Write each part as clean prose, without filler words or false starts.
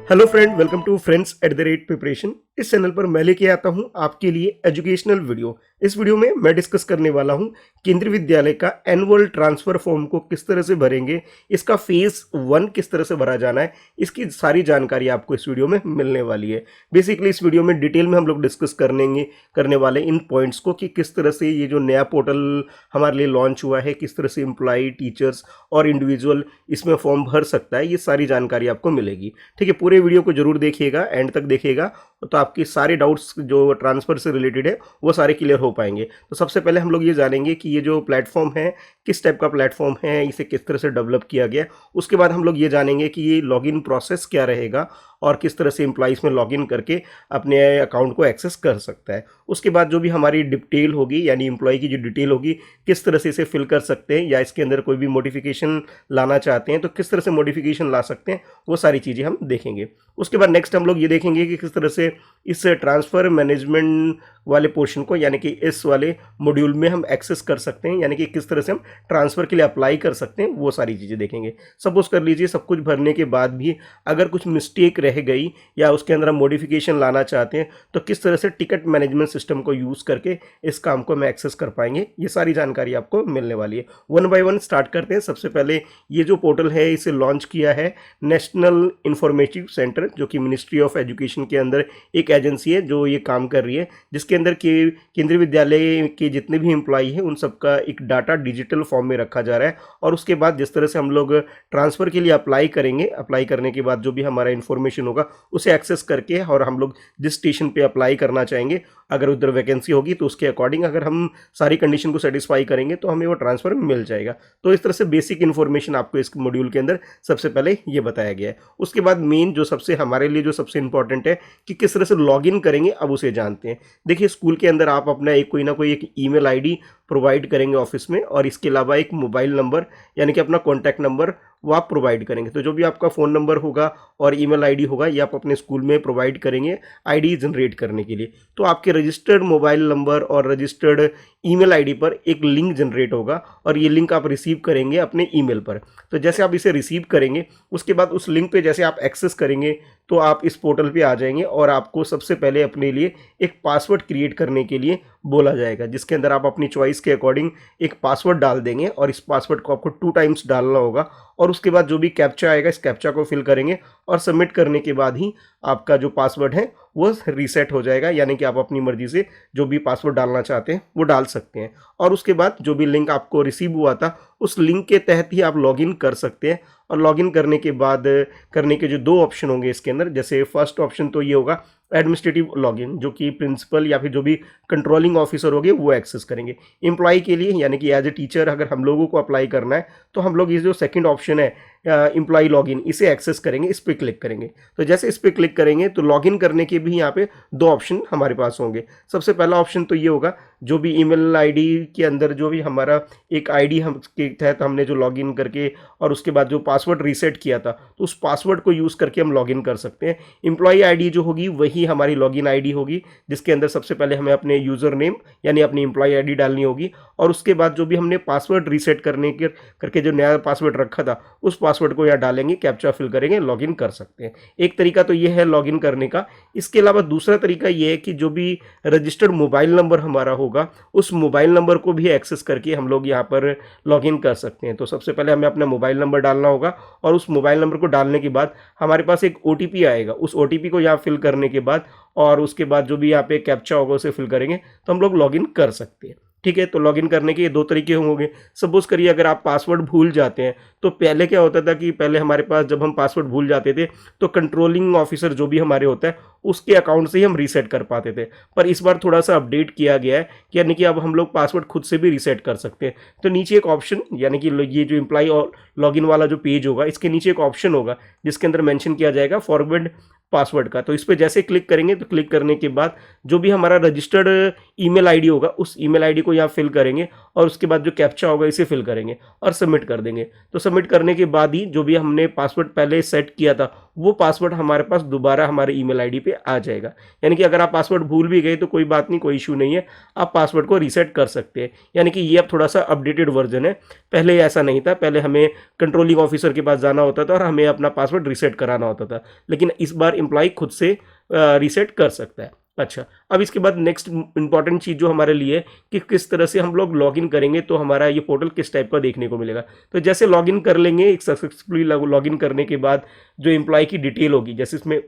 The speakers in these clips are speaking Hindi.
Hello friend, welcome to friends at the rate preparation. इस चैनल पर मैं लेके आता हूं आपके लिए एजुकेशनल वीडियो। इस वीडियो में मैं डिस्कस करने वाला हूं केंद्रीय विद्यालय का एनुअल ट्रांसफर फॉर्म को किस तरह से भरेंगे, इसका फेज 1 किस तरह से भरा जाना है, इसकी सारी जानकारी आपको इस वीडियो में मिलने वाली है। बेसिकली इस वीडियो में डिटेल में हम लोग डिस्कस करने वाले इन पॉइंट्स को कि किस तरह से ये जो नया पोर्टल हमारे लिए लॉन्च हुआ है, किस तरह से एम्प्लॉय, टीचर्स और इंडिविजुअल इसमें फॉर्म भर सकता है, ये सारी जानकारी आपको मिलेगी। ठीक है, पूरे वीडियो को जरूर देखिएगा, एंड तक देखिएगा तो आपके सारे डाउट्स जो ट्रांसफर से रिलेटेड है वो सारे क्लियर हो पाएंगे। तो सबसे पहले हम लोग ये जानेंगे कि ये जो प्लेटफॉर्म है किस टाइप का प्लेटफॉर्म है, इसे किस तरह से डेवलप किया गया। उसके बाद हम लोग ये जानेंगे कि ये लॉगिन प्रोसेस क्या रहेगा और किस तरह से एम्प्लॉइज में लॉगिन करके अपने अकाउंट को एक्सेस कर सकता है। उसके बाद जो भी हमारी डिटेल होगी, यानी एम्प्लॉय की जो डिटेल होगी, किस तरह से इसे फिल कर सकते हैं, या इसके अंदर कोई भी मॉडिफिकेशन लाना चाहते हैं तो किस तरह से मॉडिफिकेशन ला सकते हैं, वो सारी चीज़ें हम देखेंगे। उसके बाद नेक्स्ट हम लोग ये देखेंगे कि किस तरह से इस ट्रांसफ़र मैनेजमेंट वाले पोर्शन को, यानी कि इस वाले मॉड्यूल में हम एक्सेस कर सकते हैं, यानी कि किस तरह से हम ट्रांसफ़र के लिए अप्लाई कर सकते हैं, वो सारी चीज़ें देखेंगे। सपोज कर लीजिए सब कुछ भरने के बाद भी अगर कुछ मिस्टेक रह गई या उसके अंदर हम मॉडिफिकेशन लाना चाहते हैं तो किस तरह से टिकट मैनेजमेंट सिस्टम को यूज़ करके इस काम को हम एक्सेस कर पाएंगे, ये सारी जानकारी आपको मिलने वाली है। वन बाय वन स्टार्ट करते हैं। सबसे पहले ये जो पोर्टल है इसे लॉन्च किया है नेशनल इंफॉर्मेटिव सेंटर, जो कि मिनिस्ट्री ऑफ एजुकेशन के अंदर एक एजेंसी है जो ये काम कर रही है, जिसके अंदर के केंद्रीय विद्यालय के जितने भी एम्प्लॉई हैं उन सबका एक डाटा डिजिटल फॉर्म में रखा जा रहा है। और उसके बाद जिस तरह से हम लोग ट्रांसफ़र के लिए अप्लाई करेंगे, अप्लाई करने के बाद जो भी हमारा इन्फॉर्मेशन होगा उसे एक्सेस करके, और हम लोग जिस स्टेशन पे अप्लाई करना चाहेंगे अगर उधर वैकेंसी होगी तो उसके अकॉर्डिंग अगर हम सारी कंडीशन को सेटिस्फाई करेंगे तो हमें वो ट्रांसफ़र मिल जाएगा। तो इस तरह से बेसिक इन्फॉर्मेशन आपको इस मॉड्यूल के अंदर सबसे पहले ये बताया गया है। उसके बाद मेन जो सबसे हमारे लिए जो सबसे इंपॉर्टेंट है कि किस तरह से लॉगिन करेंगे, अब उसे जानते हैं। देखिए, स्कूल के अंदर आप अपना एक कोई ना कोई एक ईमेल आईडी प्रोवाइड करेंगे ऑफिस में, और इसके अलावा एक मोबाइल नंबर यानी कि अपना कॉन्टैक्ट नंबर वो आप प्रोवाइड करेंगे। तो जो भी आपका फ़ोन नंबर होगा और ईमेल आईडी होगा ये आप अपने स्कूल में प्रोवाइड करेंगे आईडी जनरेट करने के लिए। तो आपके रजिस्टर्ड मोबाइल नंबर और रजिस्टर्ड ईमेल आईडी पर एक लिंक जनरेट होगा और ये लिंक आप रिसीव करेंगे अपने ईमेल पर। तो जैसे आप इसे रिसीव करेंगे उसके बाद उस लिंक पे जैसे आप एक्सेस करेंगे तो आप इस पोर्टल पे आ जाएंगे और आपको सबसे पहले अपने लिए एक पासवर्ड क्रिएट करने के लिए बोला जाएगा, जिसके अंदर आप अपनी चॉइस के अकॉर्डिंग एक पासवर्ड डाल देंगे और इस पासवर्ड को आपको 2 टाइम्स डालना होगा। और उसके बाद जो भी कैप्चा आएगा इस कैप्चा को फिल करेंगे और सबमिट करने के बाद ही आपका जो पासवर्ड है वो रीसेट हो जाएगा, यानी कि आप अपनी मर्जी से जो भी पासवर्ड डालना चाहते हैं वो डाल सकते हैं। और उसके बाद जो भी लिंक आपको रिसीव हुआ था उस लिंक के तहत ही आप लॉगिन कर सकते हैं। और लॉगिन करने के बाद करने के जो 2 ऑप्शन होंगे इसके अंदर, जैसे फर्स्ट ऑप्शन तो ये होगा एडमिनिस्ट्रेटिव लॉगिन, जो कि प्रिंसिपल या फिर जो भी कंट्रोलिंग ऑफिसर होंगे वो एक्सेस करेंगे। एम्प्लॉय के लिए यानी कि एज ए टीचर अगर हम लोगों को अप्लाई करना है तो हम लोग ये जो सेकंड ऑप्शन है एम्प्लॉय लॉगिन, इसे एक्सेस करेंगे, इस पर क्लिक करेंगे। तो जैसे इस पर क्लिक करेंगे तो लॉगिन करने के भी यहाँ पे 2 ऑप्शन हमारे पास होंगे। सबसे पहला ऑप्शन तो ये होगा, जो भी ईमेल आईडी के अंदर जो भी हमारा एक आईडी हम के तहत हमने जो लॉगिन करके और उसके बाद जो पासवर्ड रीसेट किया था तो उस पासवर्ड को यूज़ करके हम लॉगिन कर सकते हैं। एम्प्लॉय आईडी जो होगी वही हमारी लॉगिन आईडी होगी, जिसके अंदर सबसे पहले हमें अपने यूज़र नेम यानी अपनी एम्प्लॉय आईडी डालनी होगी, और उसके बाद जो भी हमने पासवर्ड रीसेट करके जो नया पासवर्ड रखा था उस पासवर्ड को यहाँ डालेंगे, कैप्चा फिल करेंगे, लॉगिन कर सकते हैं। एक तरीका तो ये है लॉगिन करने का। इसके अलावा दूसरा तरीका ये है कि जो भी रजिस्टर्ड मोबाइल नंबर हमारा होगा उस मोबाइल नंबर को भी एक्सेस करके हम लोग यहाँ पर लॉगिन कर सकते हैं। तो सबसे पहले हमें अपना मोबाइल नंबर डालना होगा और उस मोबाइल नंबर को डालने के बाद हमारे पास एक ओटीपी आएगा, उस ओटीपी को यहाँ फिल करने के बाद और उसके बाद जो भी यहाँ पे कैप्चा होगा उसे फिल करेंगे तो हम लोग लॉगिन कर सकते हैं। ठीक है, तो लॉगिन करने के ये 2 तरीके होंगे। सपोज करिए अगर आप पासवर्ड भूल जाते हैं तो पहले क्या होता था कि पहले हमारे पास जब हम पासवर्ड भूल जाते थे तो कंट्रोलिंग ऑफिसर जो भी हमारे होता है उसके अकाउंट से ही हम रीसेट कर पाते थे। पर इस बार थोड़ा सा अपडेट किया गया है कि यानी कि अब हम लोग पासवर्ड खुद से भी रीसेट कर सकते हैं। तो नीचे एक ऑप्शन, यानी कि ये जो एम्प्लॉय और लॉगिन वाला जो पेज होगा इसके नीचे एक ऑप्शन होगा जिसके अंदर मेंशन किया जाएगा फॉरवर्ड पासवर्ड का। तो इस पर जैसे क्लिक करेंगे तो क्लिक करने के बाद जो भी हमारा रजिस्टर्ड ईमेल आईडी होगा उस ईमेल आईडी को को यहाँ फिल करेंगे और उसके बाद जो कैप्चा होगा इसे फिल करेंगे और सबमिट कर देंगे। तो सबमिट करने के बाद ही जो भी हमने पासवर्ड पहले सेट किया था वो पासवर्ड हमारे पास दोबारा हमारे ईमेल आईडी पे आ जाएगा। यानी कि अगर आप पासवर्ड भूल भी गए तो कोई बात नहीं, कोई इशू नहीं है, आप पासवर्ड को रीसेट कर सकते हैं। यानी कि ये अब थोड़ा सा अपडेटेड वर्जन है, पहले ऐसा नहीं था। पहले हमें कंट्रोलिंग ऑफिसर के पास जाना होता था और हमें अपना पासवर्ड रीसेट कराना होता था, लेकिन इस बार एम्प्लॉय खुद से रीसेट कर सकता है। अच्छा, अब इसके बाद नेक्स्ट इंपॉर्टेंट चीज़ जो हमारे लिए कि किस तरह से हम लोग लॉगिन करेंगे तो हमारा ये पोर्टल किस टाइप का देखने को मिलेगा। तो जैसे लॉगिन कर लेंगे, एक सक्सेसफुली लॉगिन करने के बाद जो एम्प्लॉय की डिटेल होगी, जैसे इसमें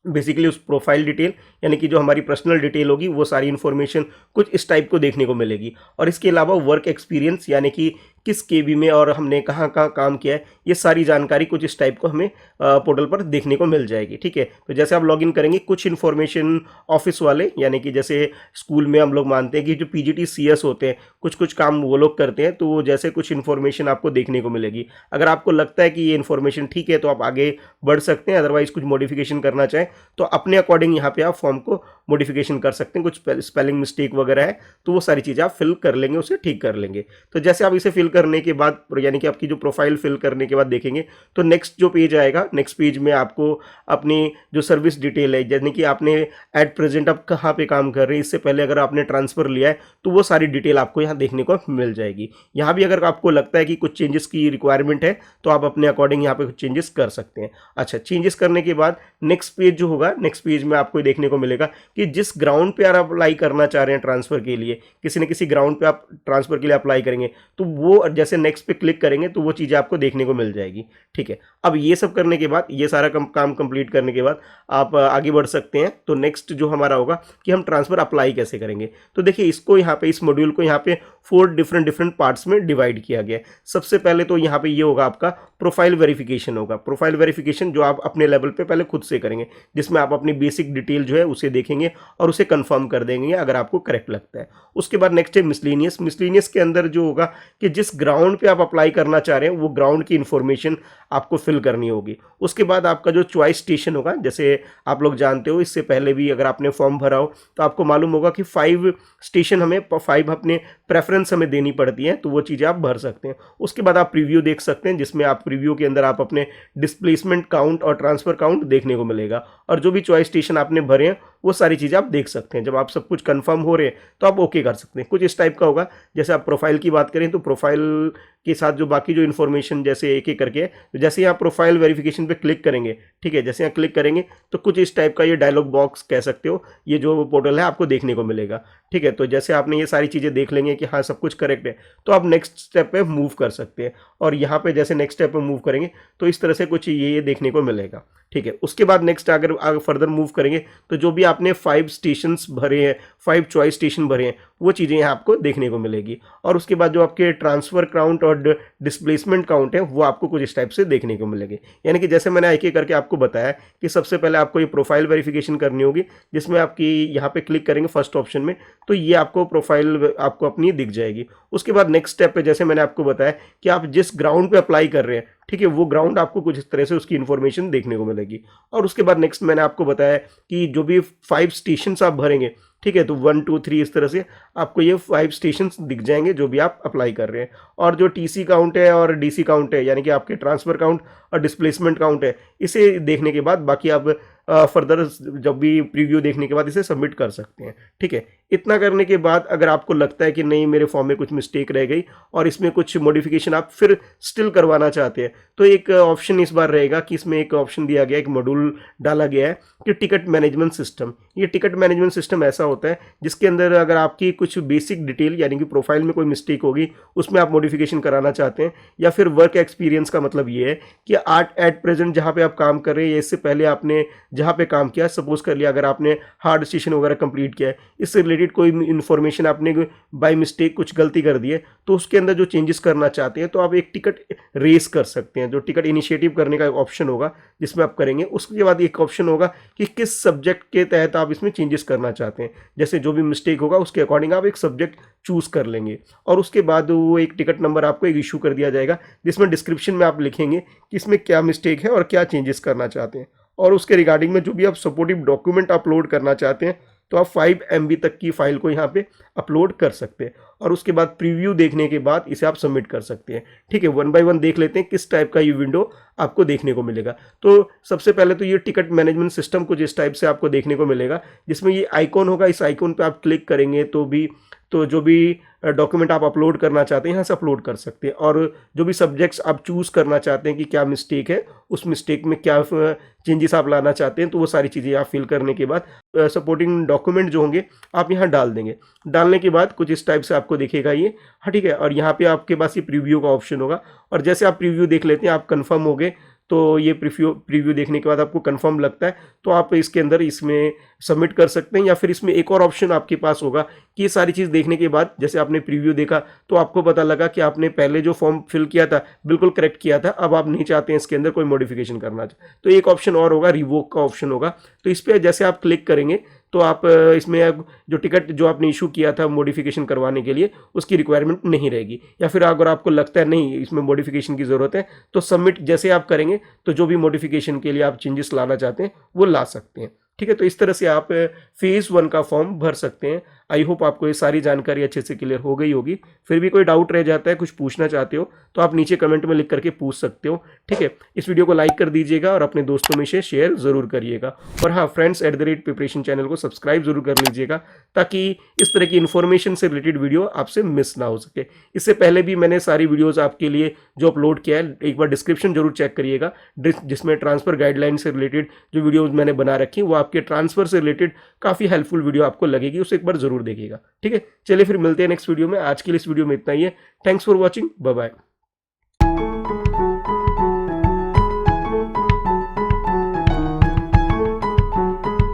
बेसिकली उस प्रोफाइल डिटेल यानी कि जो हमारी पर्सनल डिटेल होगी वो सारी इन्फॉर्मेशन कुछ इस टाइप को देखने को मिलेगी। और इसके अलावा वर्क एक्सपीरियंस यानी कि किस केबी में और हमने कहाँ कहाँ काम किया है, ये सारी जानकारी कुछ इस टाइप को हमें पोर्टल पर देखने को मिल जाएगी। ठीक है, तो जैसे आप लॉगिन करेंगे कुछ इन्फॉर्मेशन ऑफिस वाले यानी कि जैसे स्कूल में हम लोग मानते हैं कि जो पीजीटी सीएस होते हैं कुछ कुछ काम वो लोग करते हैं, तो वो जैसे कुछ इन्फॉर्मेशन आपको देखने को मिलेगी। अगर आपको लगता है कि ये इन्फॉर्मेशन ठीक है तो आप आगे बढ़ सकते हैं, अदरवाइज कुछ मॉडिफिकेशन करना चाहें तो अपने अकॉर्डिंग यहाँ पे आप फॉर्म को मॉडिफिकेशन कर सकते हैं। कुछ स्पेलिंग मिस्टेक वगैरह है तो वो सारी चीज़ें आप फिल कर लेंगे, उसे ठीक कर लेंगे। तो जैसे आप इसे फिल करने के बाद यानी कि आपकी जो प्रोफाइल फिल करने के बाद देखेंगे तो नेक्स्ट जो पेज आएगा, नेक्स्ट पेज में आपको अपनी जो सर्विस डिटेल है यानी कि आपने एट प्रेजेंट आप कहाँ पे काम कर रहे हैं, इससे पहले अगर आपने ट्रांसफ़र लिया है तो वो सारी डिटेल आपको यहाँ देखने को मिल जाएगी। यहाँ भी अगर आपको लगता है कि कुछ चेंजेस की रिक्वायरमेंट है तो आप अपने अकॉर्डिंग यहाँ पे कुछ चेंजेस कर सकते हैं। अच्छा, चेंजेस करने के बाद नेक्स्ट पेज जो होगा, नेक्स्ट पेज में आपको देखने को मिलेगा कि जिस ग्राउंड पे आप अप्लाई करना चाह रहे हैं ट्रांसफ़र के लिए, किसी न किसी ग्राउंड पे आप ट्रांसफ़र के लिए अप्लाई करेंगे तो वो जैसे नेक्स्ट पे क्लिक करेंगे तो वो चीज़ें आपको देखने को मिल जाएगी। ठीक है, अब ये सब करने के बाद, ये सारा काम कंप्लीट करने के बाद आप आगे बढ़ सकते हैं। तो नेक्स्ट जो हमारा होगा कि हम ट्रांसफ़र अप्लाई कैसे करेंगे। तो देखिए, इसको यहाँ पे इस मॉड्यूल को यहाँ पे 4 डिफरेंट पार्ट्स में डिवाइड किया गया है। सबसे पहले तो यहाँ पे ये होगा आपका प्रोफाइल वेरिफिकेशन होगा। प्रोफाइल वेरिफिकेशन जो आप अपने लेवल पे पहले खुद से करेंगे, जिसमें आप अपनी बेसिक डिटेल जो है उसे देखेंगे और उसे कंफर्म कर देंगे अगर आपको करेक्ट लगता है। उसके बाद नेक्स्ट है मिसलेनियस। मिसलेनियस के अंदर जो होगा कि जिस ग्राउंड पे आप अप्लाई करना चाह रहे हैं वो ग्राउंड की इन्फॉर्मेशन आपको फिल करनी होगी। उसके बाद आपका जो चॉइस स्टेशन होगा, जैसे आप लोग जानते हो इससे पहले भी अगर आपने फॉर्म भरा हो तो आपको मालूम होगा कि 5 स्टेशन हमें 5 अपने प्रेफरेंस हमें देनी पड़ती है, तो वो चीज़ें आप भर सकते हैं। उसके बाद आप प्रीव्यू देख सकते हैं, जिसमें आप प्रीव्यू के अंदर आप अपने डिस्प्लेसमेंट काउंट और ट्रांसफ़र काउंट देखने को मिलेगा और जो भी चॉइस स्टेशन आपने भरे हैं वो सारी चीज़ें आप देख सकते हैं। जब आप सब कुछ कंफर्म हो रहे हैं तो आप ओके कर सकते हैं। कुछ इस टाइप का होगा। जैसे आप प्रोफाइल की बात करें तो प्रोफाइल के साथ जो बाकी जो इन्फॉर्मेशन जैसे एक एक करके है, तो जैसे यहाँ प्रोफाइल वेरिफिकेशन पे क्लिक करेंगे, ठीक है, जैसे यहाँ क्लिक करेंगे तो कुछ इस टाइप का ये डायलॉग बॉक्स कह सकते हो, ये जो पोर्टल है आपको देखने को मिलेगा। ठीक है, तो जैसे आपने ये सारी चीज़ें देख लेंगे कि हाँ सब कुछ करेक्ट है तो आप नेक्स्ट स्टेप पे मूव कर सकते हैं। और यहाँ पे जैसे नेक्स्ट स्टेप पे मूव करेंगे तो इस तरह से कुछ ये देखने को मिलेगा। ठीक है, उसके बाद नेक्स्ट अगर फर्दर मूव करेंगे तो जो भी आपने 5 स्टेशंस भरे हैं, 5 चॉइस स्टेशन भरे हैं, वो चीज़ें यहाँ आपको देखने को मिलेगी। और उसके बाद जो आपके ट्रांसफ़र काउंट और डिस्प्लेसमेंट काउंट है वो आपको कुछ इस टाइप से देखने को मिलेंगे। यानी कि जैसे मैंने एक एक करके आपको बताया कि सबसे पहले आपको ये प्रोफाइल वेरिफिकेशन करनी होगी, जिसमें आपकी यहाँ पे क्लिक करेंगे फर्स्ट ऑप्शन में तो ये आपको प्रोफाइल आपको अपनी दिख जाएगी। उसके बाद नेक्स्ट स्टेप पे जैसे मैंने आपको बताया कि आप जिस ग्राउंड पे अप्लाई कर रहे हैं, ठीक है, वो ग्राउंड आपको कुछ इस तरह से उसकी इन्फॉर्मेशन देखने को मिलेगी। और उसके बाद नेक्स्ट मैंने आपको बताया कि जो भी 5 स्टेशंस आप भरेंगे, ठीक है, तो 1 2 3 इस तरह से आपको ये 5 स्टेशंस दिख जाएंगे जो भी आप अप्लाई कर रहे हैं। और जो टीसी काउंट है और डीसी काउंट है यानी कि आपके ट्रांसफ़र काउंट और डिस्प्लेसमेंट काउंट है, इसे देखने के बाद बाकी आप फर्दर जब भी प्रीव्यू देखने के बाद इसे सबमिट कर सकते हैं। ठीक है, इतना करने के बाद अगर आपको लगता है कि नहीं मेरे फॉर्म में कुछ मिस्टेक रह गई और इसमें कुछ मॉडिफिकेशन आप फिर स्टिल करवाना चाहते हैं तो एक ऑप्शन इस बार रहेगा कि इसमें एक ऑप्शन दिया गया है, एक मॉड्यूल डाला गया है कि टिकट मैनेजमेंट सिस्टम। ये टिकट मैनेजमेंट सिस्टम ऐसा होता है जिसके अंदर अगर आपकी कुछ बेसिक डिटेल यानी कि प्रोफाइल में कोई मिस्टेक होगी उसमें आप मॉडिफिकेशन कराना चाहते हैं, या फिर वर्क एक्सपीरियंस का मतलब ये है कि एट प्रेजेंट जहाँ पे आप काम कर रहे हैं या इससे पहले आपने जहाँ पे काम किया, सपोज कर लिया अगर आपने हार्ड स्टेशन वगैरह कंप्लीट किया है, इससे रिलेटेड कोई इन्फॉर्मेशन आपने बाय मिस्टेक कुछ गलती कर दी है तो उसके अंदर जो चेंजेस करना चाहते हैं तो आप एक टिकट रेस कर सकते हैं। जो टिकट इनिशिएटिव करने का ऑप्शन होगा जिसमें आप करेंगे, उसके बाद एक ऑप्शन होगा कि किस सब्जेक्ट के तहत आप इसमें चेंजेस करना चाहते हैं। जैसे जो भी मिस्टेक होगा उसके अकॉर्डिंग आप एक सब्जेक्ट चूज कर लेंगे और उसके बाद वो एक टिकट नंबर आपको एक इशू कर दिया जाएगा जिसमें डिस्क्रिप्शन में आप लिखेंगे कि इसमें क्या मिस्टेक है और क्या चेंजेस करना चाहते हैं। और उसके रिगार्डिंग में जो भी आप सपोर्टिव डॉक्यूमेंट अपलोड करना चाहते हैं तो आप 5 MB तक की फाइल को यहाँ पे अपलोड कर सकते हैं और उसके बाद प्रीव्यू देखने के बाद इसे आप सबमिट कर सकते हैं। ठीक है, वन बाय वन देख लेते हैं किस टाइप का ये विंडो आपको देखने को मिलेगा। तो सबसे पहले तो ये टिकट मैनेजमेंट सिस्टम कुछ इस टाइप से आपको देखने को मिलेगा, जिसमें ये आइकॉन होगा। इस आइकॉन पे आप क्लिक करेंगे तो जो भी डॉक्यूमेंट आप अपलोड करना चाहते हैं यहाँ से अपलोड कर सकते हैं, और जो भी सब्जेक्ट्स आप चूज़ करना चाहते हैं कि क्या मिस्टेक है, उस मिस्टेक में क्या चेंजेस आप लाना चाहते हैं, तो वो सारी चीज़ें आप फिल करने के बाद सपोर्टिंग डॉक्यूमेंट जो होंगे आप यहाँ डाल देंगे। डालने के बाद कुछ इस टाइप से आपको दिखेगा ये। हाँ ठीक है, और यहाँ पे आपके पास ये प्रीव्यू का ऑप्शन होगा, और जैसे आप प्रीव्यू देख लेते हैं, आप कंफर्म हो गए, तो ये प्रीव्यू देखने के बाद आपको कंफर्म लगता है तो आप इसके अंदर इसमें सबमिट कर सकते हैं। या फिर इसमें एक और ऑप्शन आपके पास होगा कि ये सारी चीज़ देखने के बाद जैसे आपने प्रीव्यू देखा तो आपको पता लगा कि आपने पहले जो फॉर्म फिल किया था बिल्कुल करेक्ट किया था, अब आप नहीं चाहते हैं इसके अंदर कोई मॉडिफिकेशन करना, तो एक ऑप्शन और होगा, रिवोक का ऑप्शन होगा। तो इस पर जैसे आप क्लिक करेंगे तो आप इसमें जो टिकट जो आपने इशू किया था मॉडिफिकेशन करवाने के लिए उसकी रिक्वायरमेंट नहीं रहेगी। या फिर अगर आपको लगता है नहीं इसमें मॉडिफिकेशन की ज़रूरत है तो सबमिट जैसे आप करेंगे तो जो भी मॉडिफिकेशन के लिए आप चेंजेस लाना चाहते हैं वो ला सकते हैं। ठीक है, तो इस तरह से आप फेज़ 1 का फॉर्म भर सकते हैं। आई होप आपको ये सारी जानकारी अच्छे से क्लियर हो गई होगी। फिर भी कोई डाउट रह जाता है, कुछ पूछना चाहते हो तो आप नीचे कमेंट में लिख करके पूछ सकते हो। ठीक है, इस वीडियो को लाइक कर दीजिएगा और अपने दोस्तों में से शेयर ज़रूर करिएगा। और हाँ, फ्रेंड्स @प्रिपरेशन चैनल को सब्सक्राइब जरूर कर लीजिएगा ताकि इस तरह की इन्फॉर्मेशन से रिलेटेड वीडियो आपसे मिस ना हो सके। इससे पहले भी मैंने सारी वीडियोज़ आपके लिए जो अपलोड किया है, एक बार डिस्क्रिप्शन जरूर चेक करिएगा, जिसमें ट्रांसफ़र गाइडलाइन से रिलेटेड जो वीडियोज़ मैंने बना रखी वो आपके ट्रांसफ़र से रिलेटेड काफ़ी हेल्पफुल वीडियो आपको लगेगी, उसे एक बार जरूर देखिएगा। ठीक है, चलिए फिर मिलते हैं नेक्स्ट वीडियो में। आज के लिए इस वीडियो में इतना ही है। Thanks for watching, bye bye.